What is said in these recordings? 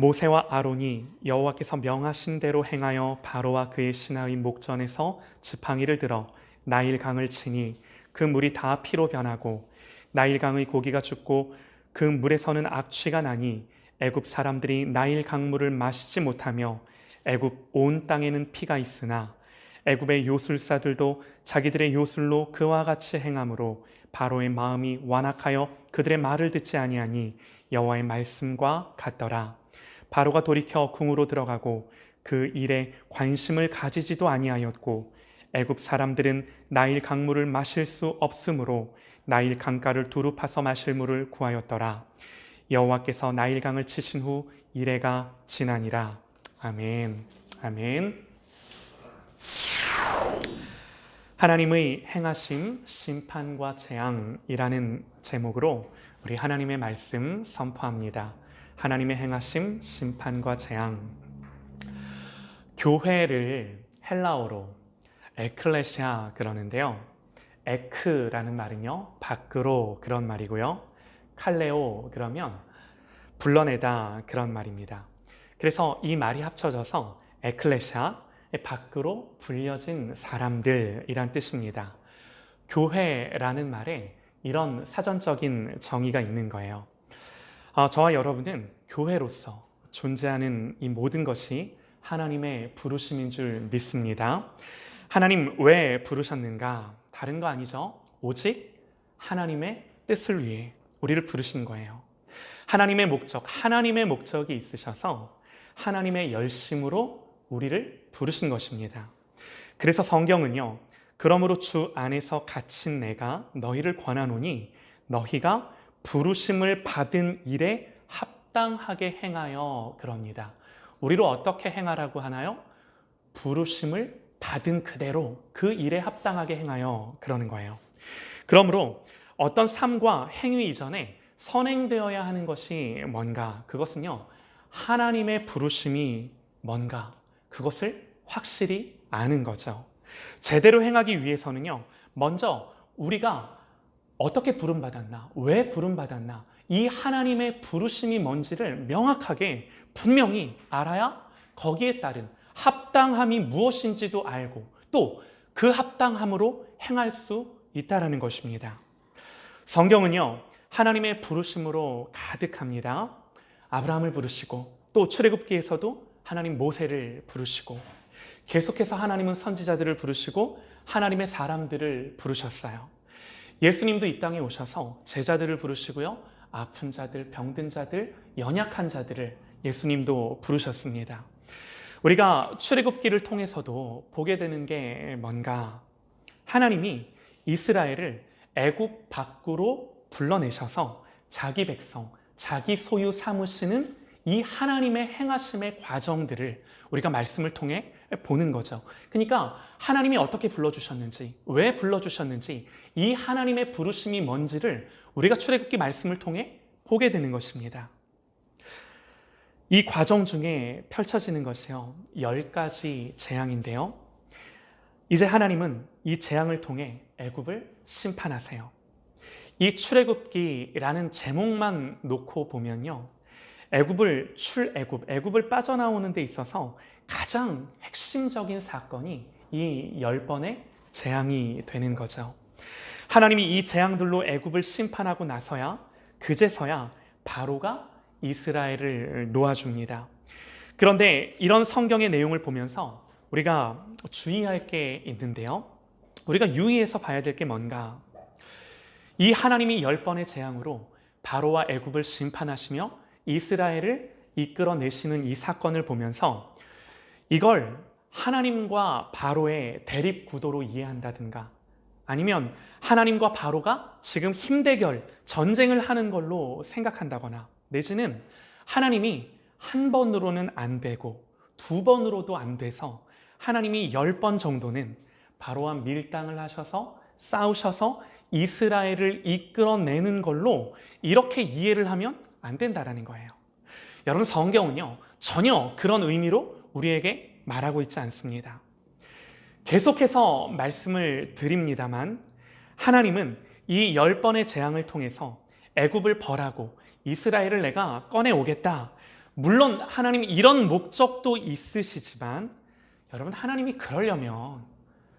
모세와 아론이 여호와께서 명하신 대로 행하여 바로와 그의 신하의 목전에서 지팡이를 들어 나일강을 치니 그 물이 다 피로 변하고 나일강의 고기가 죽고 그 물에서는 악취가 나니 애굽 사람들이 나일 강물을 마시지 못하며 애굽 온 땅에는 피가 있으나 애굽의 요술사들도 자기들의 요술로 그와 같이 행함으로 바로의 마음이 완악하여 그들의 말을 듣지 아니하니 여호와의 말씀과 같더라. 바로가 돌이켜 궁으로 들어가고 그 일에 관심을 가지지도 아니하였고 애굽 사람들은 나일 강물을 마실 수 없으므로 나일 강가를 두루 파서 마실 물을 구하였더라. 여호와께서 나일 강을 치신 후 이레가 지나니라. 아멘. 아멘. 하나님의 행하심, 심판과 재앙이라는 제목으로 우리 하나님의 말씀 선포합니다. 하나님의 행하심, 심판과 재앙. 교회를 헬라어로 에클레시아 그러는데요. 에크라는 말은요, 밖으로 그런 말이고요. 칼레오 그러면 불러내다 그런 말입니다. 그래서 이 말이 합쳐져서 에클레시아, 밖으로 불려진 사람들이란 뜻입니다. 교회라는 말에 이런 사전적인 정의가 있는 거예요. 저와 여러분은 교회로서 존재하는 이 모든 것이 하나님의 부르심인 줄 믿습니다. 하나님 왜 부르셨는가? 다른 거 아니죠. 오직 하나님의 뜻을 위해 우리를 부르신 거예요. 하나님의 목적, 하나님의 목적이 있으셔서 하나님의 열심으로 우리를 부르신 것입니다. 그래서 성경은요, 그러므로 주 안에서 갇힌 내가 너희를 권하노니 너희가 부르심을 받은 일에 합당하게 행하여 그럽니다. 우리로 어떻게 행하라고 하나요? 부르심을 받은 그대로 그 일에 합당하게 행하여 그러는 거예요. 그러므로 어떤 삶과 행위 이전에 선행되어야 하는 것이 뭔가? 그것은요, 하나님의 부르심이 뭔가? 그것을 확실히 아는 거죠. 제대로 행하기 위해서는요, 먼저 우리가 어떻게 부름받았나, 왜 부름받았나, 이 하나님의 부르심이 뭔지를 명확하게 분명히 알아야 거기에 따른 합당함이 무엇인지도 알고 또 그 합당함으로 행할 수 있다는 것입니다. 성경은요, 하나님의 부르심으로 가득합니다. 아브라함을 부르시고 또 출애굽기에서도 하나님 모세를 부르시고 계속해서 하나님은 선지자들을 부르시고 하나님의 사람들을 부르셨어요. 예수님도 이 땅에 오셔서 제자들을 부르시고요, 아픈 자들, 병든 자들, 연약한 자들을 예수님도 부르셨습니다. 우리가 출애굽기를 통해서도 보게 되는 게 뭔가? 하나님이 이스라엘을 애굽 밖으로 불러내셔서 자기 백성, 자기 소유 삼으시는 이 하나님의 행하심의 과정들을 우리가 말씀을 통해 보는 거죠. 그러니까 하나님이 어떻게 불러주셨는지, 왜 불러주셨는지, 이 하나님의 부르심이 뭔지를 우리가 출애굽기 말씀을 통해 보게 되는 것입니다. 이 과정 중에 펼쳐지는 것이요, 10가지 재앙인데요. 이제 하나님은 이 재앙을 통해 애굽을 심판하세요. 이 출애굽기라는 제목만 놓고 보면요, 애굽을 빠져나오는 데 있어서 가장 핵심적인 사건이 이 10번의 재앙이 되는 거죠. 하나님이 이 재앙들로 애굽을 심판하고 나서야, 그제서야 바로가 이스라엘을 놓아줍니다. 그런데 이런 성경의 내용을 보면서 우리가 주의할 게 있는데요, 우리가 유의해서 봐야 될 게 뭔가? 이 하나님이 10번의 재앙으로 바로와 애굽을 심판하시며 이스라엘을 이끌어내시는 이 사건을 보면서 이걸 하나님과 바로의 대립 구도로 이해한다든가, 아니면 하나님과 바로가 지금 힘대결, 전쟁을 하는 걸로 생각한다거나, 내지는 하나님이 한 번으로는 안 되고 두 번으로도 안 돼서 하나님이 10번 정도는 바로와 밀당을 하셔서 싸우셔서 이스라엘을 이끌어내는 걸로 이렇게 이해를 하면 안 된다라는 거예요. 여러분, 성경은요, 전혀 그런 의미로 우리에게 말하고 있지 않습니다. 계속해서 말씀을 드립니다만, 하나님은 이 10번의 재앙을 통해서 애굽을 벌하고 이스라엘을 내가 꺼내오겠다, 물론 하나님이 이런 목적도 있으시지만 여러분, 하나님이 그러려면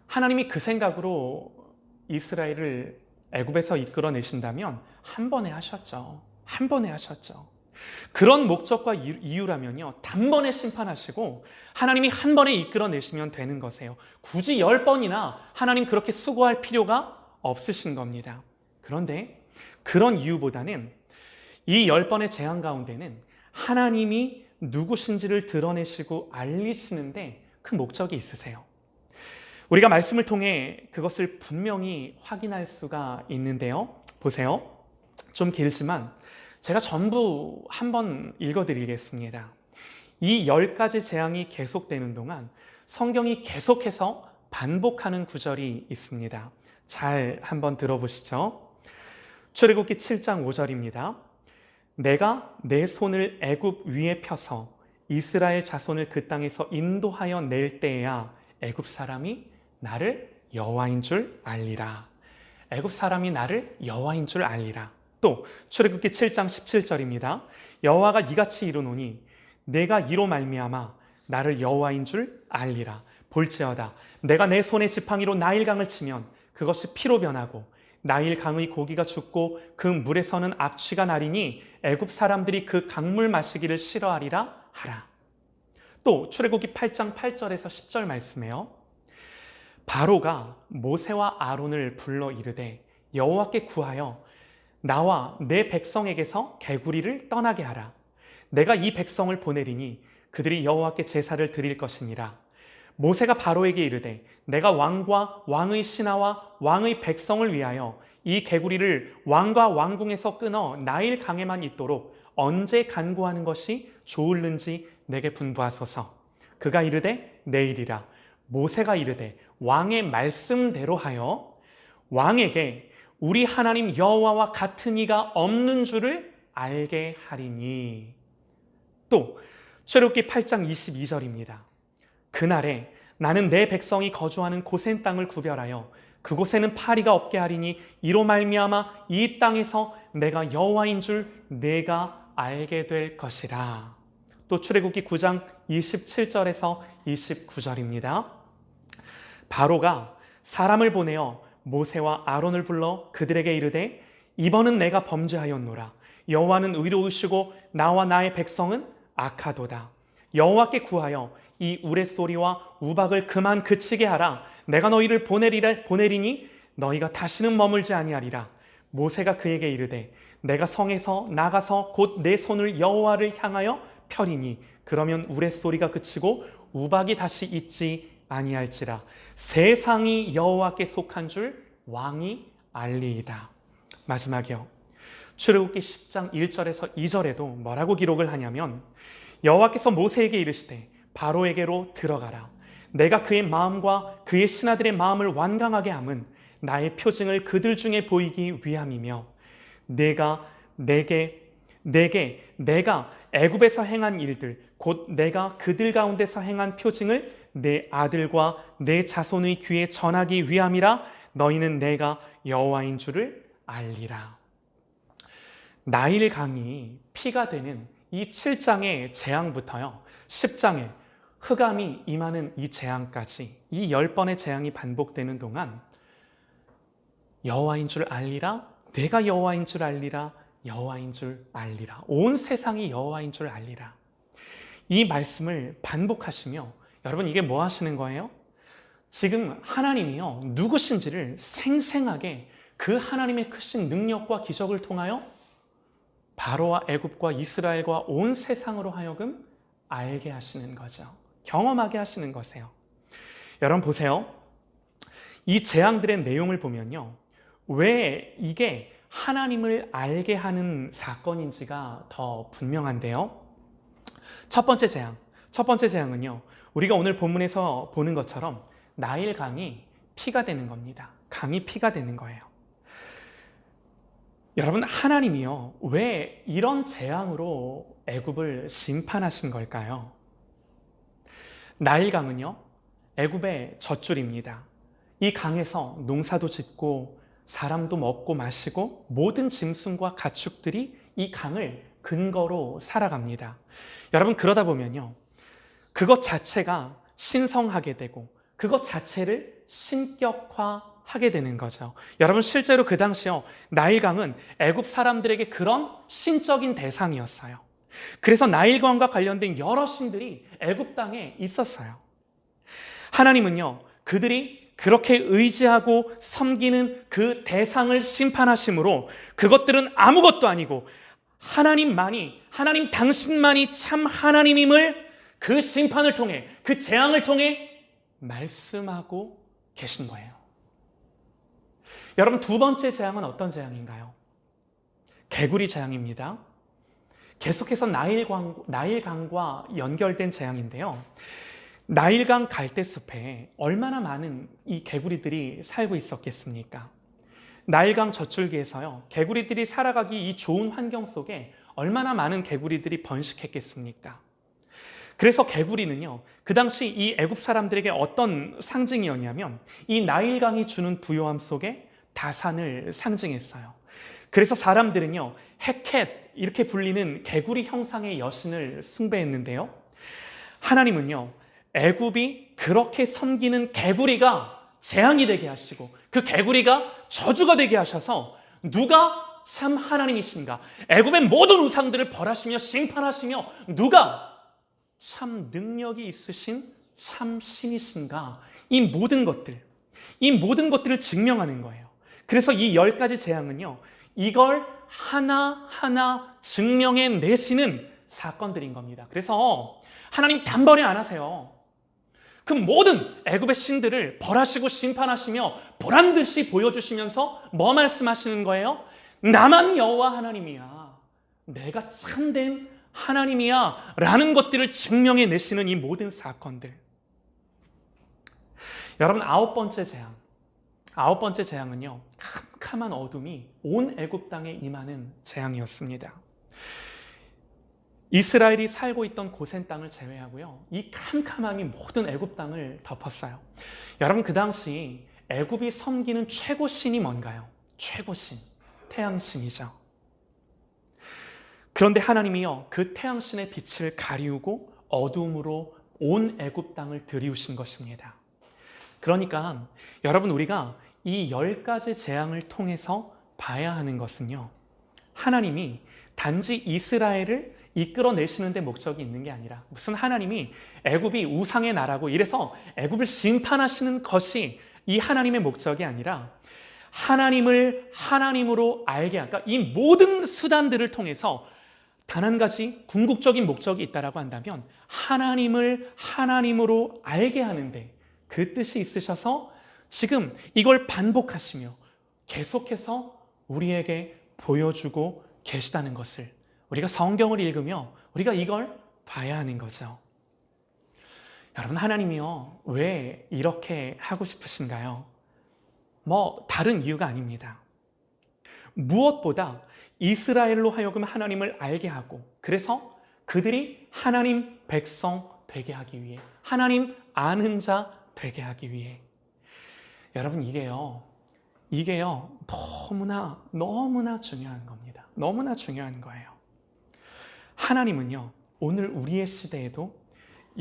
하나님이 그 생각으로 이스라엘을 애굽에서 이끌어내신다면 한 번에 하셨죠. 한 번에 하셨죠. 그런 목적과 이유라면요, 단번에 심판하시고 하나님이 한 번에 이끌어내시면 되는 거세요. 굳이 10번이나 하나님 그렇게 수고할 필요가 없으신 겁니다. 그런데 그런 이유보다는 이 10번의 재앙 가운데는 하나님이 누구신지를 드러내시고 알리시는데 그 목적이 있으세요. 우리가 말씀을 통해 그것을 분명히 확인할 수가 있는데요. 보세요. 좀 길지만 제가 전부 한번 읽어드리겠습니다. 이 10가지 재앙이 계속되는 동안 성경이 계속해서 반복하는 구절이 있습니다. 잘 한번 들어보시죠. 출애굽기 7장 5절입니다. 내가 내 손을 애굽 위에 펴서 이스라엘 자손을 그 땅에서 인도하여 낼 때에야 애굽 사람이 나를 여호와인 줄 알리라. 애굽 사람이 나를 여호와인 줄 알리라. 또 출애굽기 7장 17절입니다. 여호와가 이같이 이르노니 내가 이로 말미암아 나를 여호와인 줄 알리라. 볼지어다 내가 내 손의 지팡이로 나일강을 치면 그것이 피로 변하고 나일강의 고기가 죽고 그 물에서는 악취가 나리니 애굽 사람들이 그 강물 마시기를 싫어하리라 하라. 또 출애굽기 8장 8절에서 10절 말씀에요. 바로가 모세와 아론을 불러 이르되 여호와께 구하여 나와 내 백성에게서 개구리를 떠나게 하라. 내가 이 백성을 보내리니 그들이 여호와께 제사를 드릴 것이니라. 모세가 바로에게 이르되 내가 왕과 왕의 신하와 왕의 백성을 위하여 이 개구리를 왕과 왕궁에서 끊어 나일 강에만 있도록 언제 간구하는 것이 좋을는지 내게 분부하소서. 그가 이르되 내일이라. 모세가 이르되 왕의 말씀대로 하여 왕에게 우리 하나님 여호와와 같은 이가 없는 줄을 알게 하리니. 또 출애굽기 8장 22절입니다. 그날에 나는 내 백성이 거주하는 고센 땅을 구별하여 그곳에는 파리가 없게 하리니 이로 말미암아 이 땅에서 내가 여호와인 줄 내가 알게 될 것이라. 또 출애굽기 9장 27절에서 29절입니다. 바로가 사람을 보내어 모세와 아론을 불러 그들에게 이르되 이번은 내가 범죄하였노라. 여호와는 의로우시고 나와 나의 백성은 악하도다. 여호와께 구하여 이 우레소리와 우박을 그만 그치게 하라. 내가 너희를 보내리니 너희가 다시는 머물지 아니하리라. 모세가 그에게 이르되 내가 성에서 나가서 곧 내 손을 여호와를 향하여 펴리니 그러면 우레소리가 그치고 우박이 다시 있지 아니할지라. 세상이 여호와께 속한 줄 왕이 알리이다. 마지막이요. 출애굽기 10장 1절에서 2절에도 뭐라고 기록을 하냐면 여호와께서 모세에게 이르시되 바로에게로 들어가라. 내가 그의 마음과 그의 신하들의 마음을 완강하게 함은 나의 표징을 그들 중에 보이기 위함이며 내가 애굽에서 행한 일들 곧 내가 그들 가운데서 행한 표징을 내 아들과 내 자손의 귀에 전하기 위함이라. 너희는 내가 여호와인 줄을 알리라. 나일 강이 피가 되는 이 7장의 재앙부터요 10장에 흑암이 임하는 이 재앙까지 이 10번의 재앙이 반복되는 동안 여호와인 줄 알리라, 내가 여호와인 줄 알리라, 여호와인 줄 알리라, 온 세상이 여호와인 줄 알리라. 이 말씀을 반복하시며 여러분 이게 뭐 하시는 거예요? 지금 하나님이요 누구신지를 생생하게 그 하나님의 크신 능력과 기적을 통하여 바로와 애굽과 이스라엘과 온 세상으로 하여금 알게 하시는 거죠. 경험하게 하시는 거세요. 여러분 보세요. 이 재앙들의 내용을 보면요. 왜 이게 하나님을 알게 하는 사건인지가 더 분명한데요. 첫 번째 재앙은요. 우리가 오늘 본문에서 보는 것처럼 나일 강이 피가 되는 겁니다. 강이 피가 되는 거예요. 여러분 하나님이요. 왜 이런 재앙으로 애굽을 심판하신 걸까요? 나일 강은요. 애굽의 젖줄입니다. 이 강에서 농사도 짓고 사람도 먹고 마시고 모든 짐승과 가축들이 이 강을 근거로 살아갑니다. 여러분, 그러다 보면요, 그것 자체가 신성하게 되고 그것 자체를 신격화하게 되는 거죠. 여러분, 실제로 그 당시요, 나일강은 애굽 사람들에게 그런 신적인 대상이었어요. 그래서 나일강과 관련된 여러 신들이 애굽 땅에 있었어요. 하나님은요, 그들이 그렇게 의지하고 섬기는 그 대상을 심판하심으로 그것들은 아무것도 아니고 하나님 당신만이 참 하나님임을 그 심판을 통해, 그 재앙을 통해 말씀하고 계신 거예요. 여러분, 두 번째 재앙은 어떤 재앙인가요? 개구리 재앙입니다. 계속해서 나일강과 연결된 재앙인데요. 나일강 갈대숲에 얼마나 많은 이 개구리들이 살고 있었겠습니까? 나일강 젖줄기에서요, 개구리들이 살아가기 이 좋은 환경 속에 얼마나 많은 개구리들이 번식했겠습니까? 그래서 개구리는요, 그 당시 이 애굽 사람들에게 어떤 상징이었냐면 이 나일강이 주는 부요함 속에 다산을 상징했어요. 그래서 사람들은요, 헤켓 이렇게 불리는 개구리 형상의 여신을 숭배했는데요, 하나님은요, 애굽이 그렇게 섬기는 개구리가 재앙이 되게 하시고 그 개구리가 저주가 되게 하셔서 누가 참 하나님이신가, 애굽의 모든 우상들을 벌하시며 심판하시며 누가 참 능력이 있으신 참 신이신가, 이 모든 것들을 증명하는 거예요. 그래서 이 10가지 재앙은요, 이걸 하나하나 증명해 내시는 사건들인 겁니다. 그래서 하나님 단번에 안 하세요. 그 모든 애굽의 신들을 벌하시고 심판하시며 보란듯이 보여주시면서 뭐 말씀하시는 거예요? 나만 여호와 하나님이야, 내가 참된 하나님이야 라는 것들을 증명해 내시는 이 모든 사건들. 여러분, 아홉 번째 재앙은요, 캄캄한 어둠이 온 애굽 땅에 임하는 재앙이었습니다. 이스라엘이 살고 있던 고센 땅을 제외하고요, 이 캄캄함이 모든 애굽 땅을 덮었어요. 여러분, 그 당시 애굽이 섬기는 최고신이 뭔가요? 최고신, 태양신이죠. 그런데 하나님이요, 그 태양신의 빛을 가리우고 어둠으로 온 애굽 땅을 들이우신 것입니다. 그러니까 여러분, 우리가 이 10가지 재앙을 통해서 봐야 하는 것은요, 하나님이 단지 이스라엘을 이끌어내시는 데 목적이 있는 게 아니라, 무슨 하나님이 애굽이 우상의 나라고 이래서 애굽을 심판하시는 것이 이 하나님의 목적이 아니라, 하나님을 하나님으로 알게 하니까 이 모든 수단들을 통해서 단 한 가지 궁극적인 목적이 있다라고 한다면, 하나님을 하나님으로 알게 하는데 그 뜻이 있으셔서 지금 이걸 반복하시며 계속해서 우리에게 보여주고 계시다는 것을 우리가 성경을 읽으며 우리가 이걸 봐야 하는 거죠. 여러분, 하나님이요, 왜 이렇게 하고 싶으신가요? 다른 이유가 아닙니다. 무엇보다 이스라엘로 하여금 하나님을 알게 하고, 그래서 그들이 하나님 백성 되게 하기 위해, 하나님 아는 자 되게 하기 위해. 여러분, 이게요 너무나 중요한 겁니다. 너무나 중요한 거예요. 하나님은요, 오늘 우리의 시대에도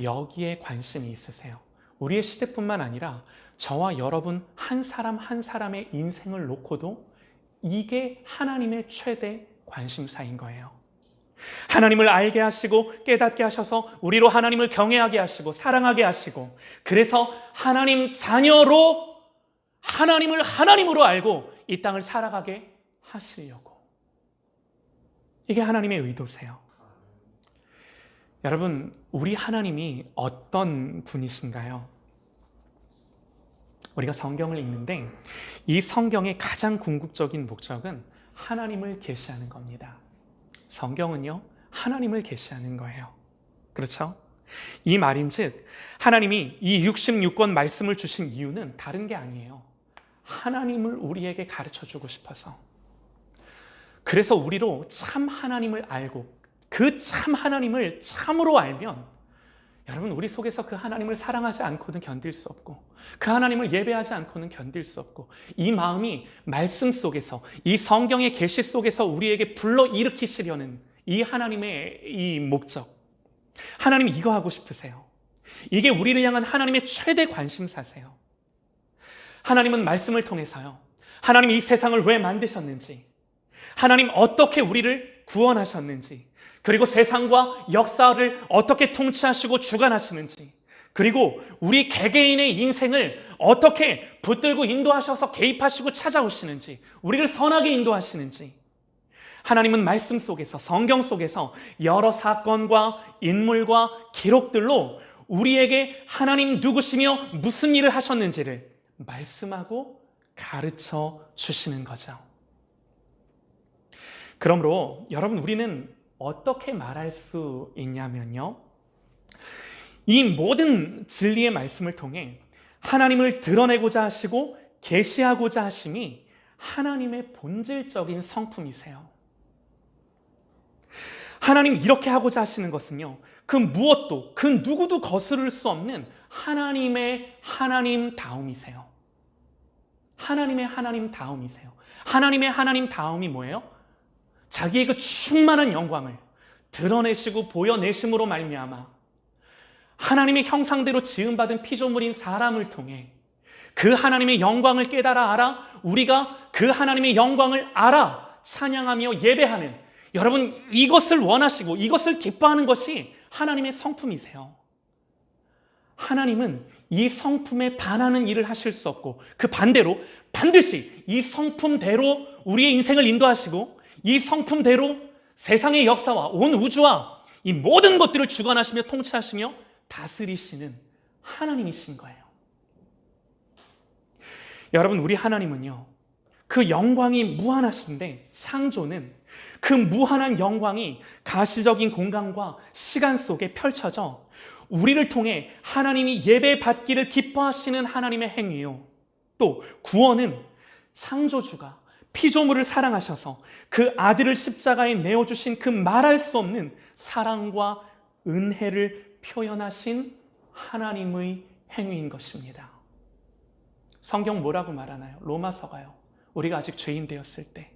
여기에 관심이 있으세요. 우리의 시대뿐만 아니라 저와 여러분 한 사람 한 사람의 인생을 놓고도 이게 하나님의 최대 관심사인 거예요. 하나님을 알게 하시고 깨닫게 하셔서 우리로 하나님을 경외하게 하시고 사랑하게 하시고, 그래서 하나님 자녀로 하나님을 하나님으로 알고 이 땅을 살아가게 하시려고. 이게 하나님의 의도세요. 여러분, 우리 하나님이 어떤 분이신가요? 우리가 성경을 읽는데 이 성경의 가장 궁극적인 목적은 하나님을 계시하는 겁니다. 성경은요, 하나님을 계시하는 거예요. 그렇죠? 이 말인즉 하나님이 이 66권 말씀을 주신 이유는 다른 게 아니에요. 하나님을 우리에게 가르쳐주고 싶어서. 그래서 우리로 참 하나님을 알고 그 참 하나님을 참으로 알면, 여러분, 우리 속에서 그 하나님을 사랑하지 않고는 견딜 수 없고, 그 하나님을 예배하지 않고는 견딜 수 없고, 이 마음이 말씀 속에서, 이 성경의 계시 속에서 우리에게 불러일으키시려는 이 하나님의 이 목적, 하나님 이거 하고 싶으세요. 이게 우리를 향한 하나님의 최대 관심사세요. 하나님은 말씀을 통해서요, 하나님 이 세상을 왜 만드셨는지, 하나님 어떻게 우리를 구원하셨는지, 그리고 세상과 역사를 어떻게 통치하시고 주관하시는지, 그리고 우리 개개인의 인생을 어떻게 붙들고 인도하셔서 개입하시고 찾아오시는지, 우리를 선하게 인도하시는지, 하나님은 말씀 속에서, 성경 속에서 여러 사건과 인물과 기록들로 우리에게 하나님 누구시며 무슨 일을 하셨는지를 말씀하고 가르쳐 주시는 거죠. 그러므로 여러분, 우리는 어떻게 말할 수 있냐면요, 이 모든 진리의 말씀을 통해 하나님을 드러내고자 하시고 계시하고자 하심이 하나님의 본질적인 성품이세요. 하나님 이렇게 하고자 하시는 것은요, 그 무엇도, 그 누구도 거스를 수 없는 하나님의 하나님다움이세요. 하나님의 하나님다움이세요. 하나님의 하나님다움이 뭐예요? 자기의 그 충만한 영광을 드러내시고 보여내심으로 말미암아 하나님의 형상대로 지음받은 피조물인 사람을 통해 그 하나님의 영광을 깨달아 알아 우리가 그 하나님의 영광을 알아 찬양하며 예배하는, 여러분 이것을 원하시고 이것을 기뻐하는 것이 하나님의 성품이세요. 하나님은 이 성품에 반하는 일을 하실 수 없고, 그 반대로 반드시 이 성품대로 우리의 인생을 인도하시고 이 성품대로 세상의 역사와 온 우주와 이 모든 것들을 주관하시며 통치하시며 다스리시는 하나님이신 거예요. 여러분, 우리 하나님은요, 그 영광이 무한하신데 창조는 그 무한한 영광이 가시적인 공간과 시간 속에 펼쳐져 우리를 통해 하나님이 예배받기를 기뻐하시는 하나님의 행위요, 또 구원은 창조주가 피조물을 사랑하셔서 그 아들을 십자가에 내어주신 그 말할 수 없는 사랑과 은혜를 표현하신 하나님의 행위인 것입니다. 성경 뭐라고 말하나요? 로마서가요, 우리가 아직 죄인 되었을 때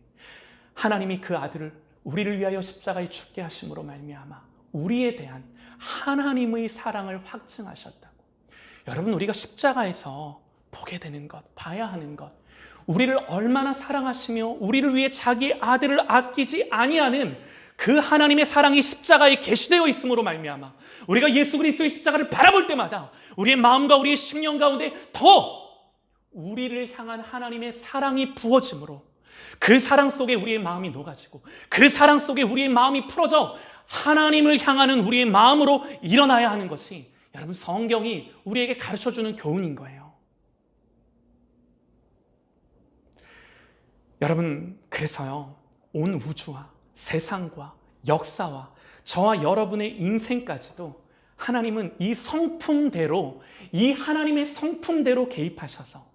하나님이 그 아들을 우리를 위하여 십자가에 죽게 하심으로 말미암아 우리에 대한 하나님의 사랑을 확증하셨다고. 여러분, 우리가 십자가에서 보게 되는 것, 봐야 하는 것, 우리를 얼마나 사랑하시며 우리를 위해 자기 아들을 아끼지 아니하는 그 하나님의 사랑이 십자가에 계시되어 있음으로 말미암아 우리가 예수 그리스도의 십자가를 바라볼 때마다 우리의 마음과 우리의 심령 가운데 더 우리를 향한 하나님의 사랑이 부어짐으로 그 사랑 속에 우리의 마음이 녹아지고 그 사랑 속에 우리의 마음이 풀어져 하나님을 향하는 우리의 마음으로 일어나야 하는 것이, 여러분, 성경이 우리에게 가르쳐주는 교훈인 거예요. 여러분, 그래서요, 온 우주와 세상과 역사와 저와 여러분의 인생까지도 하나님은 이 성품대로, 이 하나님의 성품대로 개입하셔서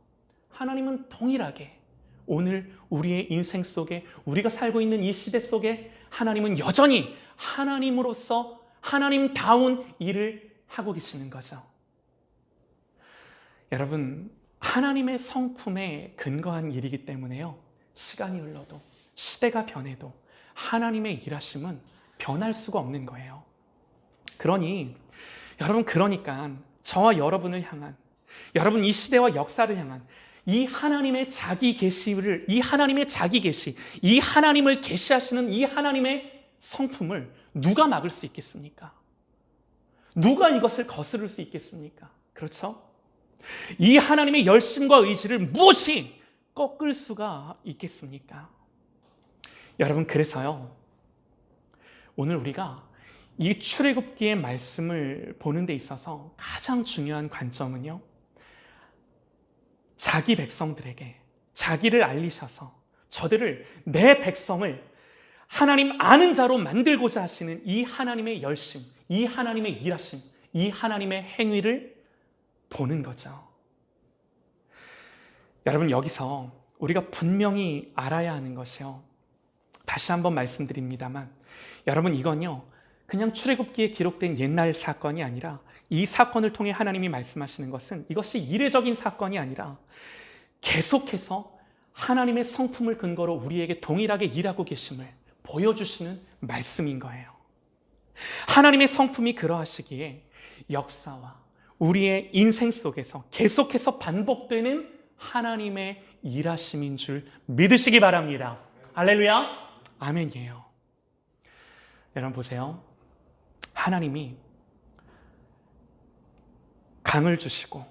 하나님은 동일하게 오늘 우리의 인생 속에, 우리가 살고 있는 이 시대 속에 하나님은 여전히 하나님으로서 하나님다운 일을 하고 계시는 거죠. 여러분, 하나님의 성품에 근거한 일이기 때문에요, 시간이 흘러도 시대가 변해도 하나님의 일하심은 변할 수가 없는 거예요. 그러니 여러분, 그러니까 저와 여러분을 향한, 여러분 이 시대와 역사를 향한 이 하나님의 자기 계시를, 이 하나님의 자기 계시, 이 하나님을 계시하시는 이 하나님의 성품을 누가 막을 수 있겠습니까? 누가 이것을 거스를 수 있겠습니까? 그렇죠? 이 하나님의 열심과 의지를 무엇이 꺾을 수가 있겠습니까? 여러분, 그래서요, 오늘 우리가 이 출애굽기의 말씀을 보는 데 있어서 가장 중요한 관점은요, 자기 백성들에게 자기를 알리셔서 저들을, 내 백성을 하나님 아는 자로 만들고자 하시는 이 하나님의 열심, 이 하나님의 일하심, 이 하나님의 행위를 보는 거죠. 여러분, 여기서 우리가 분명히 알아야 하는 것이요, 다시 한번 말씀드립니다만, 여러분, 이건요 그냥 출애굽기에 기록된 옛날 사건이 아니라, 이 사건을 통해 하나님이 말씀하시는 것은 이것이 이례적인 사건이 아니라 계속해서 하나님의 성품을 근거로 우리에게 동일하게 일하고 계심을 보여주시는 말씀인 거예요. 하나님의 성품이 그러하시기에 역사와 우리의 인생 속에서 계속해서 반복되는 하나님의 일하심인 줄 믿으시기 바랍니다. 할렐루야. 아멘이에요. 여러분 보세요. 하나님이 강을 주시고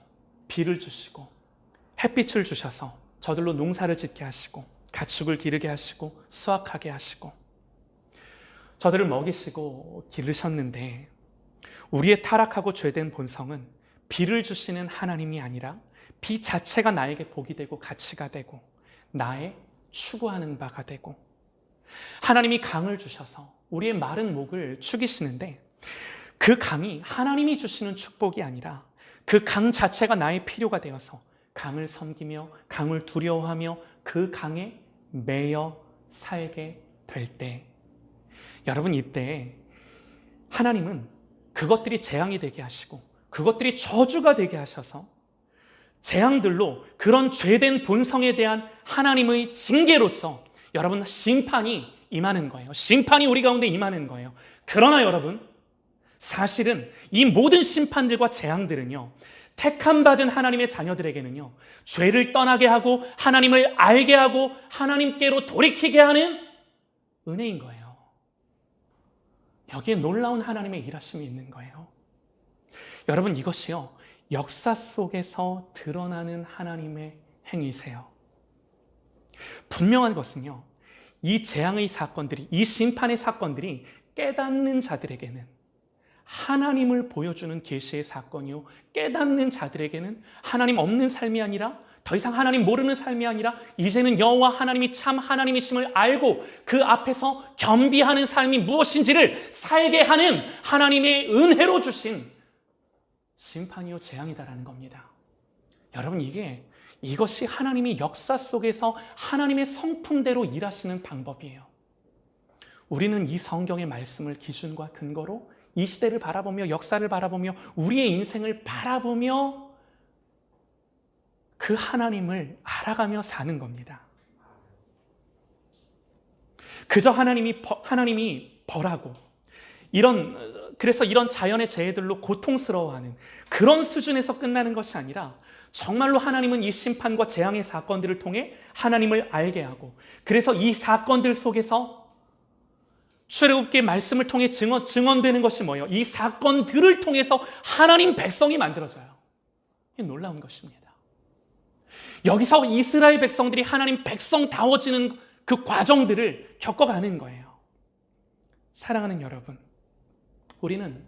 비를 주시고 햇빛을 주셔서 저들로 농사를 짓게 하시고 가축을 기르게 하시고 수확하게 하시고 저들을 먹이시고 기르셨는데, 우리의 타락하고 죄된 본성은 비를 주시는 하나님이 아니라 비 자체가 나에게 복이 되고 가치가 되고 나의 추구하는 바가 되고, 하나님이 강을 주셔서 우리의 마른 목을 축이시는데 그 강이 하나님이 주시는 축복이 아니라 그 강 자체가 나의 필요가 되어서 강을 섬기며 강을 두려워하며 그 강에 매여 살게 될 때, 여러분 이때 하나님은 그것들이 재앙이 되게 하시고 그것들이 저주가 되게 하셔서 재앙들로 그런 죄된 본성에 대한 하나님의 징계로서 여러분 심판이 임하는 거예요. 심판이 우리 가운데 임하는 거예요. 그러나 여러분, 사실은 이 모든 심판들과 재앙들은요, 택함받은 하나님의 자녀들에게는요, 죄를 떠나게 하고 하나님을 알게 하고 하나님께로 돌이키게 하는 은혜인 거예요. 여기에 놀라운 하나님의 일하심이 있는 거예요. 여러분, 이것이요, 역사 속에서 드러나는 하나님의 행위세요. 분명한 것은요, 이 재앙의 사건들이, 이 심판의 사건들이 깨닫는 자들에게는 하나님을 보여주는 계시의 사건이요, 깨닫는 자들에게는 하나님 없는 삶이 아니라, 더 이상 하나님 모르는 삶이 아니라 이제는 여호와 하나님이 참 하나님이심을 알고 그 앞에서 겸비하는 삶이 무엇인지를 살게 하는 하나님의 은혜로 주신 심판이요 재앙이다라는 겁니다. 여러분, 이것이 하나님이 역사 속에서 하나님의 성품대로 일하시는 방법이에요. 우리는 이 성경의 말씀을 기준과 근거로 이 시대를 바라보며 역사를 바라보며 우리의 인생을 바라보며 그 하나님을 알아가며 사는 겁니다. 그저 하나님이 벌하고 그래서 이런 자연의 재해들로 고통스러워하는 그런 수준에서 끝나는 것이 아니라, 정말로 하나님은 이 심판과 재앙의 사건들을 통해 하나님을 알게 하고, 그래서 이 사건들 속에서 출애굽기의 말씀을 통해 증언되는 것이 뭐예요? 이 사건들을 통해서 하나님 백성이 만들어져요. 이게 놀라운 것입니다. 여기서 이스라엘 백성들이 하나님 백성다워지는 그 과정들을 겪어가는 거예요. 사랑하는 여러분, 우리는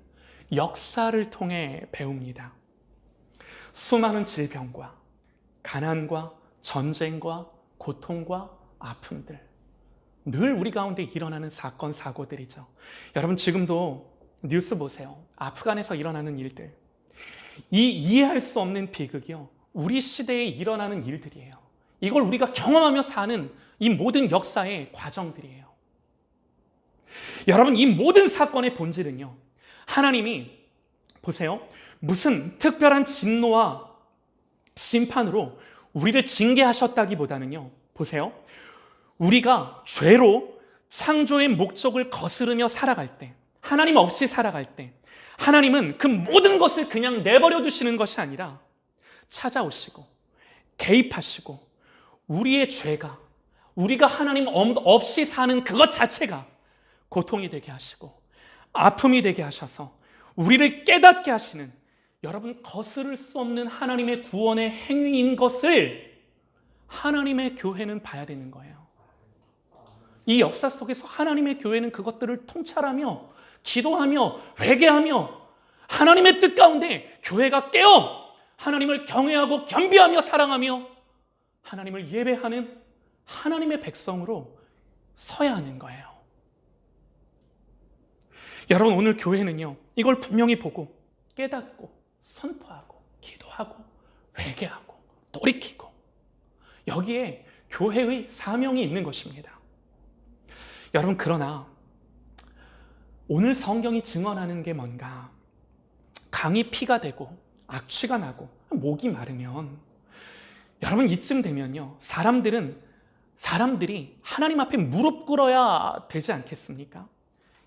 역사를 통해 배웁니다. 수많은 질병과 가난과 전쟁과 고통과 아픔들, 늘 우리 가운데 일어나는 사건, 사고들이죠. 여러분, 지금도 뉴스 보세요. 아프간에서 일어나는 일들, 이 이해할 수 없는 비극이요, 우리 시대에 일어나는 일들이에요. 이걸 우리가 경험하며 사는 이 모든 역사의 과정들이에요. 여러분, 이 모든 사건의 본질은요, 하나님이 보세요, 무슨 특별한 진노와 심판으로 우리를 징계하셨다기보다는요, 보세요, 우리가 죄로 창조의 목적을 거스르며 살아갈 때, 하나님 없이 살아갈 때, 하나님은 그 모든 것을 그냥 내버려 두시는 것이 아니라 찾아오시고 개입하시고, 우리의 죄가, 우리가 하나님 없이 사는 그것 자체가 고통이 되게 하시고 아픔이 되게 하셔서 우리를 깨닫게 하시는, 여러분, 거스를 수 없는 하나님의 구원의 행위인 것을 하나님의 교회는 봐야 되는 거예요. 이 역사 속에서 하나님의 교회는 그것들을 통찰하며 기도하며 회개하며 하나님의 뜻 가운데 교회가 깨어 하나님을 경외하고 겸비하며 사랑하며 하나님을 예배하는 하나님의 백성으로 서야 하는 거예요. 여러분, 오늘 교회는요, 이걸 분명히 보고 깨닫고 선포하고 기도하고 회개하고 돌이키고, 여기에 교회의 사명이 있는 것입니다. 여러분, 그러나 오늘 성경이 증언하는 게 뭔가, 강이 피가 되고 악취가 나고 목이 마르면, 여러분, 이쯤 되면요, 사람들은 사람들이 하나님 앞에 무릎 꿇어야 되지 않겠습니까?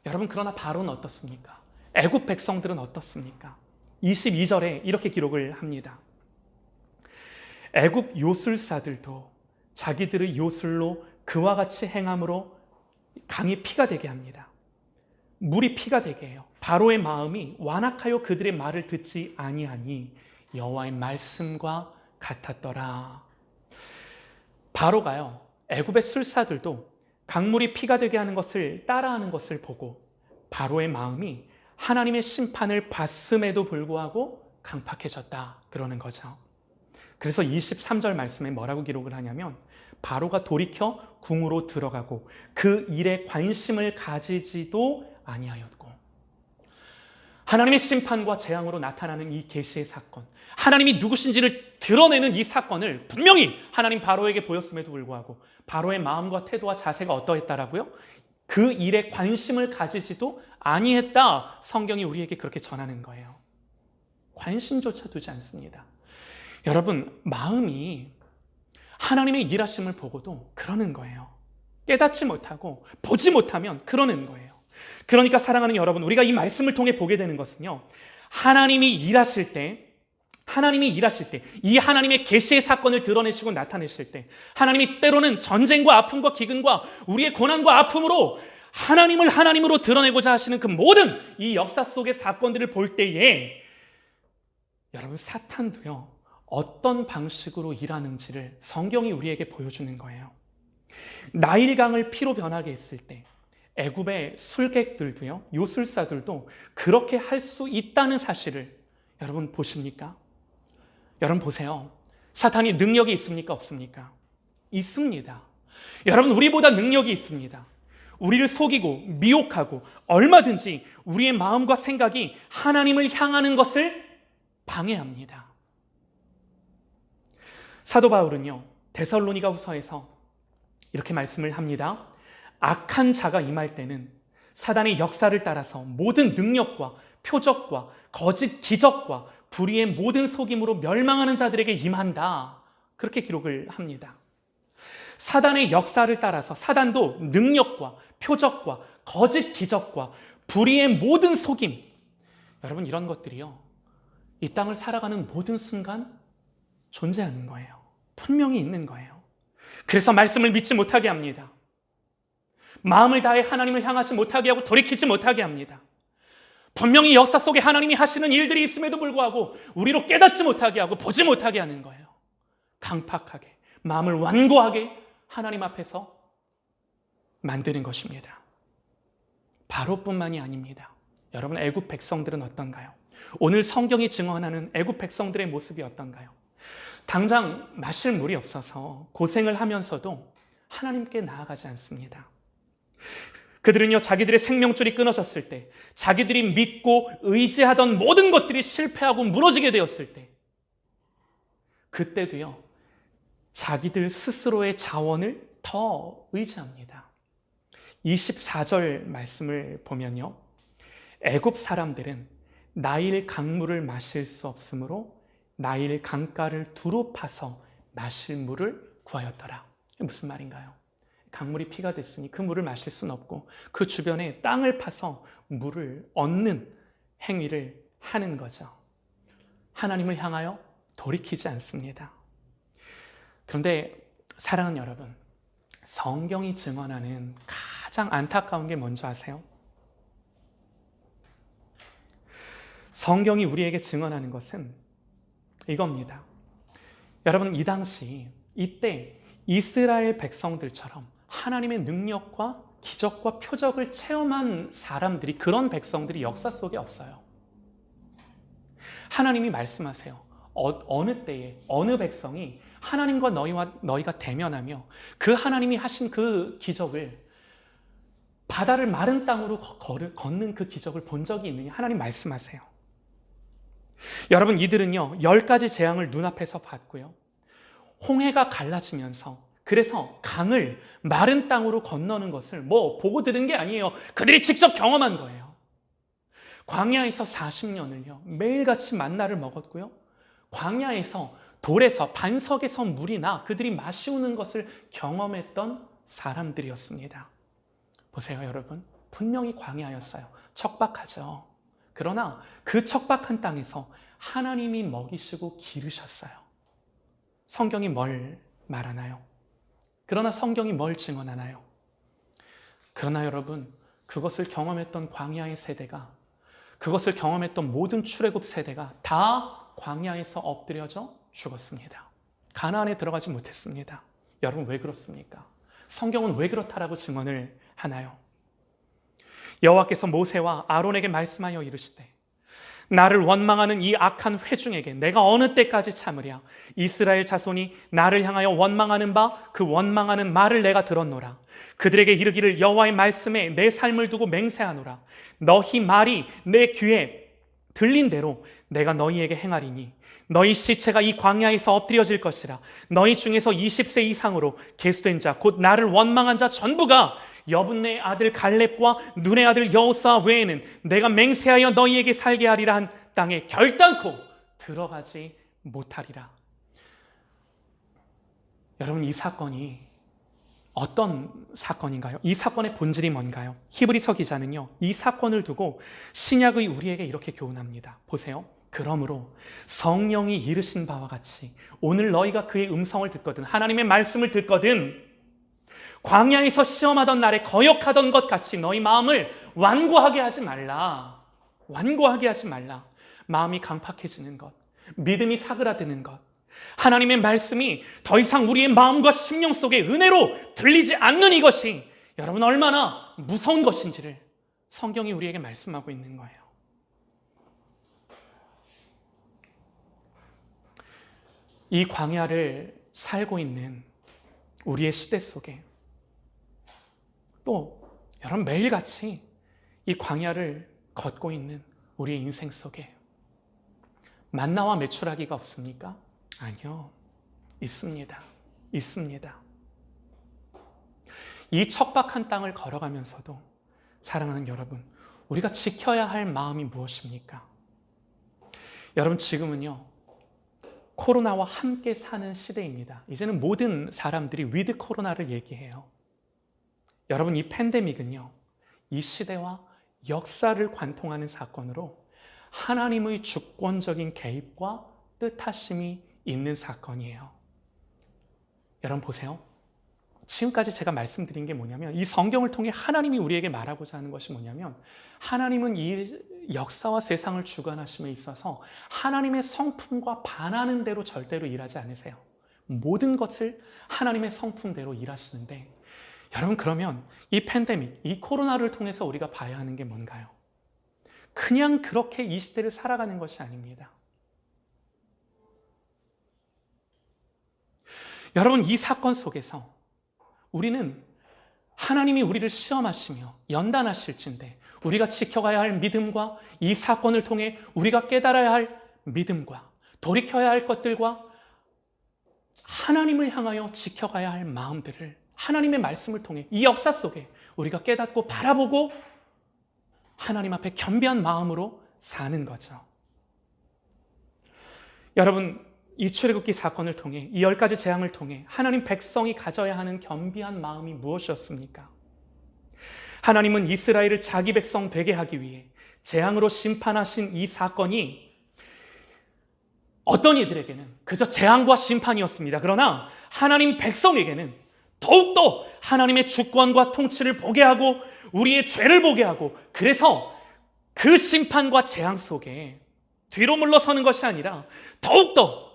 여러분, 그러나 바로는 어떻습니까? 애굽 백성들은 어떻습니까? 22절에 이렇게 기록을 합니다. 애굽 요술사들도 자기들의 요술로 그와 같이 행함으로 강이 피가 되게 합니다. 물이 피가 되게 해요. 바로의 마음이 완악하여 그들의 말을 듣지 아니하니 여호와의 말씀과 같았더라. 바로가요, 애굽의 술사들도 강물이 피가 되게 하는 것을 따라하는 것을 보고 바로의 마음이 하나님의 심판을 봤음에도 불구하고 강팍해졌다, 그러는 거죠. 그래서 23절 말씀에 뭐라고 기록을 하냐면 바로가 돌이켜 궁으로 들어가고 그 일에 관심을 가지지도 아니하였고, 하나님의 심판과 재앙으로 나타나는 이 계시의 사건, 하나님이 누구신지를 드러내는 이 사건을 분명히 하나님 바로에게 보였음에도 불구하고 바로의 마음과 태도와 자세가 어떠했다라고요? 그 일에 관심을 가지지도 아니했다. 성경이 우리에게 그렇게 전하는 거예요. 관심조차 두지 않습니다. 여러분, 마음이 하나님의 일하심을 보고도 그러는 거예요. 깨닫지 못하고 보지 못하면 그러는 거예요. 그러니까 사랑하는 여러분, 우리가 이 말씀을 통해 보게 되는 것은요, 하나님이 일하실 때, 이 하나님의 계시의 사건을 드러내시고 나타내실 때, 하나님이 때로는 전쟁과 아픔과 기근과 우리의 고난과 아픔으로 하나님을 하나님으로 드러내고자 하시는 그 모든 이 역사 속의 사건들을 볼 때에 여러분, 사탄도요, 어떤 방식으로 일하는지를 성경이 우리에게 보여주는 거예요. 나일강을 피로 변하게 했을 때 애굽의 술객들도요, 요술사들도 그렇게 할 수 있다는 사실을 여러분 보십니까? 여러분 보세요. 사탄이 능력이 있습니까? 없습니까? 있습니다. 여러분, 우리보다 능력이 있습니다. 우리를 속이고 미혹하고 얼마든지 우리의 마음과 생각이 하나님을 향하는 것을 방해합니다. 사도 바울은요, 데살로니가 후서에서 이렇게 말씀을 합니다. 악한 자가 임할 때는 사단의 역사를 따라서 모든 능력과 표적과 거짓 기적과 불의의 모든 속임으로 멸망하는 자들에게 임한다. 그렇게 기록을 합니다. 사단의 역사를 따라서 사단도 능력과 표적과 거짓 기적과 불의의 모든 속임, 여러분, 이런 것들이요, 이 땅을 살아가는 모든 순간 존재하는 거예요. 분명히 있는 거예요. 그래서 말씀을 믿지 못하게 합니다. 마음을 다해 하나님을 향하지 못하게 하고 돌이키지 못하게 합니다. 분명히 역사 속에 하나님이 하시는 일들이 있음에도 불구하고 우리로 깨닫지 못하게 하고 보지 못하게 하는 거예요. 강팍하게, 마음을 완고하게 하나님 앞에서 만드는 것입니다. 바로뿐만이 아닙니다. 여러분, 애굽 백성들은 어떤가요? 오늘 성경이 증언하는 애굽 백성들의 모습이 어떤가요? 당장 마실 물이 없어서 고생을 하면서도 하나님께 나아가지 않습니다. 그들은요, 자기들의 생명줄이 끊어졌을 때, 자기들이 믿고 의지하던 모든 것들이 실패하고 무너지게 되었을 때, 그때도요, 자기들 스스로의 자원을 더 의지합니다. 24절 말씀을 보면요, 애굽 사람들은 나일 강물을 마실 수 없으므로 나일 강가를 두루 파서 마실 물을 구하였더라. 무슨 말인가요? 강물이 피가 됐으니 그 물을 마실 수는 없고 그 주변에 땅을 파서 물을 얻는 행위를 하는 거죠. 하나님을 향하여 돌이키지 않습니다. 그런데 사랑하는 여러분, 성경이 증언하는 가장 안타까운 게 뭔지 아세요? 성경이 우리에게 증언하는 것은 이겁니다. 여러분, 이 당시, 이때 이스라엘 백성들처럼 하나님의 능력과 기적과 표적을 체험한 사람들이, 그런 백성들이 역사 속에 없어요. 하나님이 말씀하세요. 어느 때에 어느 백성이 하나님과 너희가 대면하며 그 하나님이 하신 그 기적을, 바다를 마른 땅으로 걷는 그 기적을 본 적이 있느냐? 하나님 말씀하세요. 여러분, 이들은요, 10가지 재앙을 눈앞에서 봤고요, 홍해가 갈라지면서, 그래서 강을 마른 땅으로 건너는 것을 보고 들은 게 아니에요. 그들이 직접 경험한 거예요. 광야에서 40년을요 매일같이 만나를 먹었고요, 광야에서 돌에서 반석에서 물이 나 그들이 마시우는 것을 경험했던 사람들이었습니다. 보세요, 여러분. 분명히 광야였어요. 척박하죠. 그러나 그 척박한 땅에서 하나님이 먹이시고 기르셨어요. 성경이 뭘 말하나요? 그러나 성경이 뭘 증언하나요? 그러나 여러분, 그것을 경험했던 광야의 세대가, 그것을 경험했던 모든 출애굽 세대가 다 광야에서 엎드려져 죽었습니다. 가나안에 들어가지 못했습니다. 여러분, 왜 그렇습니까? 성경은 왜 그렇다라고 증언을 하나요? 여호와께서 모세와 아론에게 말씀하여 이르시되 나를 원망하는 이 악한 회중에게 내가 어느 때까지 참으랴? 이스라엘 자손이 나를 향하여 원망하는 바 그 원망하는 말을 내가 들었노라. 그들에게 이르기를 여호와의 말씀에 내 삶을 두고 맹세하노라. 너희 말이 내 귀에 들린 대로 내가 너희에게 행하리니 너희 시체가 이 광야에서 엎드려질 것이라. 너희 중에서 20세 이상으로 계수된 자 곧 나를 원망한 자 전부가 여분네 아들 갈렙과 눈의 아들 여호수아 외에는 내가 맹세하여 너희에게 살게 하리라 한 땅에 결단코 들어가지 못하리라. 여러분, 이 사건이 어떤 사건인가요? 이 사건의 본질이 뭔가요? 히브리서 기자는요, 이 사건을 두고 신약의 우리에게 이렇게 교훈합니다. 보세요. 그러므로 성령이 이르신 바와 같이 오늘 너희가 그의 음성을 듣거든, 하나님의 말씀을 듣거든, 광야에서 시험하던 날에 거역하던 것 같이 너희 마음을 완고하게 하지 말라. 완고하게 하지 말라. 마음이 강팍해지는 것, 믿음이 사그라드는 것, 하나님의 말씀이 더 이상 우리의 마음과 심령 속에 은혜로 들리지 않는 이것이 여러분 얼마나 무서운 것인지를 성경이 우리에게 말씀하고 있는 거예요. 이 광야를 살고 있는 우리의 시대 속에 또 여러분 매일같이 이 광야를 걷고 있는 우리의 인생 속에 만나와 메추라기가 없습니까? 아니요. 있습니다. 있습니다. 이 척박한 땅을 걸어가면서도 사랑하는 여러분, 우리가 지켜야 할 마음이 무엇입니까? 여러분, 지금은요, 코로나와 함께 사는 시대입니다. 이제는 모든 사람들이 위드 코로나를 얘기해요. 여러분, 이 팬데믹은요, 이 시대와 역사를 관통하는 사건으로 하나님의 주권적인 개입과 뜻하심이 있는 사건이에요. 여러분 보세요. 지금까지 제가 말씀드린 게 뭐냐면, 이 성경을 통해 하나님이 우리에게 말하고자 하는 것이 뭐냐면, 하나님은 이 역사와 세상을 주관하심에 있어서 하나님의 성품과 반하는 대로 절대로 일하지 않으세요. 모든 것을 하나님의 성품대로 일하시는데, 여러분 그러면 이 팬데믹, 이 코로나를 통해서 우리가 봐야 하는 게 뭔가요? 그냥 그렇게 이 시대를 살아가는 것이 아닙니다. 여러분, 이 사건 속에서 우리는 하나님이 우리를 시험하시며 연단하실진데 우리가 지켜가야 할 믿음과 이 사건을 통해 우리가 깨달아야 할 믿음과 돌이켜야 할 것들과 하나님을 향하여 지켜가야 할 마음들을 하나님의 말씀을 통해 이 역사 속에 우리가 깨닫고 바라보고 하나님 앞에 겸비한 마음으로 사는 거죠. 여러분, 이 출애굽기 사건을 통해, 이 10가지 재앙을 통해 하나님 백성이 가져야 하는 겸비한 마음이 무엇이었습니까? 하나님은 이스라엘을 자기 백성 되게 하기 위해 재앙으로 심판하신 이 사건이 어떤 이들에게는 그저 재앙과 심판이었습니다. 그러나 하나님 백성에게는 더욱더 하나님의 주권과 통치를 보게 하고 우리의 죄를 보게 하고, 그래서 그 심판과 재앙 속에 뒤로 물러서는 것이 아니라 더욱더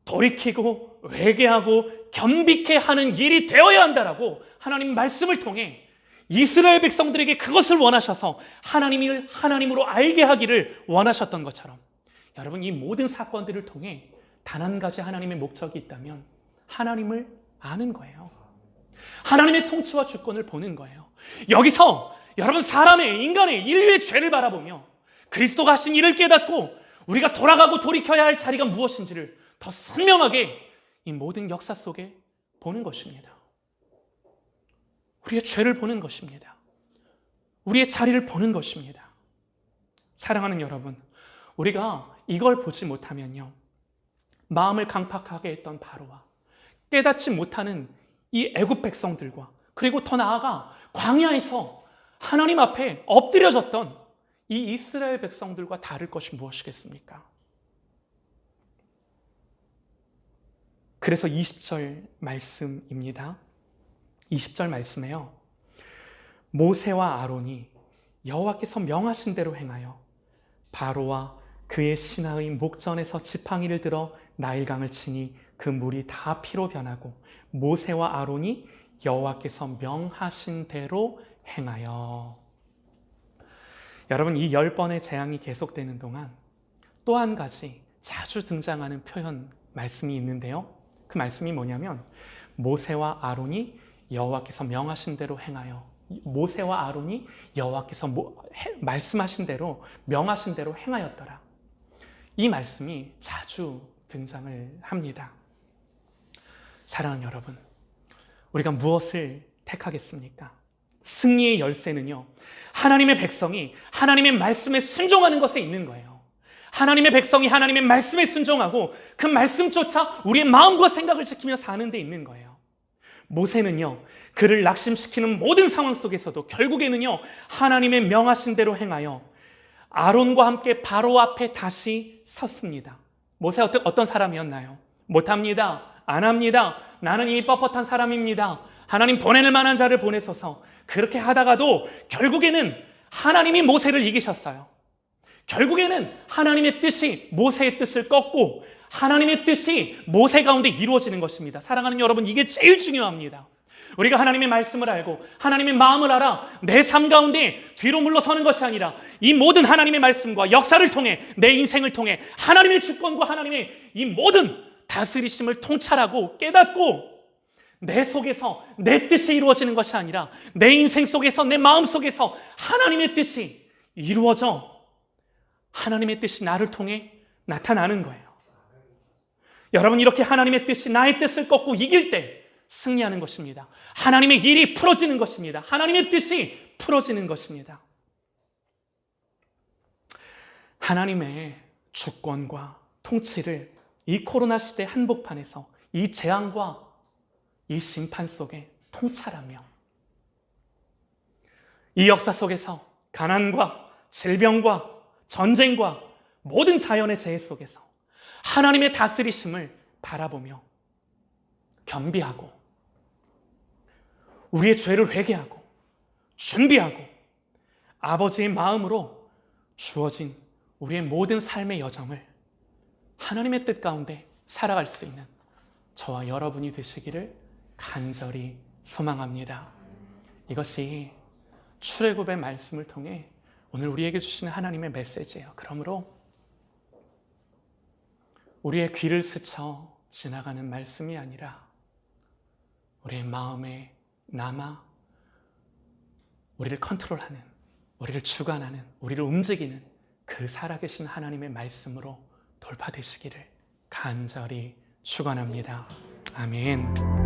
돌이키고 회개하고 겸비케 하는 일이 되어야 한다라고 하나님 말씀을 통해 이스라엘 백성들에게 그것을 원하셔서 하나님을 하나님으로 알게 하기를 원하셨던 것처럼, 여러분 이 모든 사건들을 통해 단 한 가지 하나님의 목적이 있다면 하나님을 아는 거예요. 하나님의 통치와 주권을 보는 거예요. 여기서 여러분 사람의, 인간의, 인류의 죄를 바라보며 그리스도가 하신 일을 깨닫고 우리가 돌아가고 돌이켜야 할 자리가 무엇인지를 더 선명하게 이 모든 역사 속에 보는 것입니다. 우리의 죄를 보는 것입니다. 우리의 자리를 보는 것입니다. 사랑하는 여러분, 우리가 이걸 보지 못하면요, 마음을 강팍하게 했던 바로와 깨닫지 못하는 이 애굽 백성들과 그리고 더 나아가 광야에서 하나님 앞에 엎드려졌던 이 이스라엘 백성들과 다를 것이 무엇이겠습니까? 그래서 20절 말씀입니다. 20절 말씀에요. 모세와 아론이 여호와께서 명하신 대로 행하여 바로와 그의 신하의 목전에서 지팡이를 들어 나일강을 치니 그 물이 다 피로 변하고 모세와 아론이 여호와께서 명하신 대로 행하여. 여러분, 이 10번의 재앙이 계속되는 동안 또 한 가지 자주 등장하는 표현 말씀이 있는데요. 그 말씀이 뭐냐면 모세와 아론이 여호와께서 명하신 대로 행하여. 모세와 아론이 여호와께서 말씀하신 대로 명하신 대로 행하였더라. 이 말씀이 자주 등장을 합니다. 사랑하는 여러분, 우리가 무엇을 택하겠습니까? 승리의 열쇠는요, 하나님의 백성이 하나님의 말씀에 순종하는 것에 있는 거예요. 하나님의 백성이 하나님의 말씀에 순종하고 그 말씀조차 우리의 마음과 생각을 지키며 사는 데 있는 거예요. 모세는요, 그를 낙심시키는 모든 상황 속에서도 결국에는요, 하나님의 명하신 대로 행하여 아론과 함께 바로 앞에 다시 섰습니다. 모세 어떤 사람이었나요? 못합니다. 안 합니다. 나는 이미 뻣뻣한 사람입니다. 하나님 보낼 만한 자를 보내소서. 그렇게 하다가도 결국에는 하나님이 모세를 이기셨어요. 결국에는 하나님의 뜻이 모세의 뜻을 꺾고 하나님의 뜻이 모세 가운데 이루어지는 것입니다. 사랑하는 여러분, 이게 제일 중요합니다. 우리가 하나님의 말씀을 알고 하나님의 마음을 알아 내 삶 가운데 뒤로 물러서는 것이 아니라 이 모든 하나님의 말씀과 역사를 통해 내 인생을 통해 하나님의 주권과 하나님의 이 모든 다스리심을 통찰하고 깨닫고 내 속에서 내 뜻이 이루어지는 것이 아니라 내 인생 속에서 내 마음 속에서 하나님의 뜻이 이루어져 하나님의 뜻이 나를 통해 나타나는 거예요. 여러분, 이렇게 하나님의 뜻이 나의 뜻을 꺾고 이길 때 승리하는 것입니다. 하나님의 일이 풀어지는 것입니다. 하나님의 뜻이 풀어지는 것입니다. 하나님의 주권과 통치를 이 코로나 시대 한복판에서 이 재앙과 이 심판 속에 통찰하며 이 역사 속에서 가난과 질병과 전쟁과 모든 자연의 재해 속에서 하나님의 다스리심을 바라보며 겸비하고 우리의 죄를 회개하고 준비하고 아버지의 마음으로 주어진 우리의 모든 삶의 여정을 하나님의 뜻 가운데 살아갈 수 있는 저와 여러분이 되시기를 간절히 소망합니다. 이것이 출애굽의 말씀을 통해 오늘 우리에게 주시는 하나님의 메시지예요. 그러므로 우리의 귀를 스쳐 지나가는 말씀이 아니라 우리의 마음에 남아 우리를 컨트롤하는, 우리를 주관하는, 우리를 움직이는 그 살아계신 하나님의 말씀으로 돌파되시기를 간절히 축원합니다. 아멘.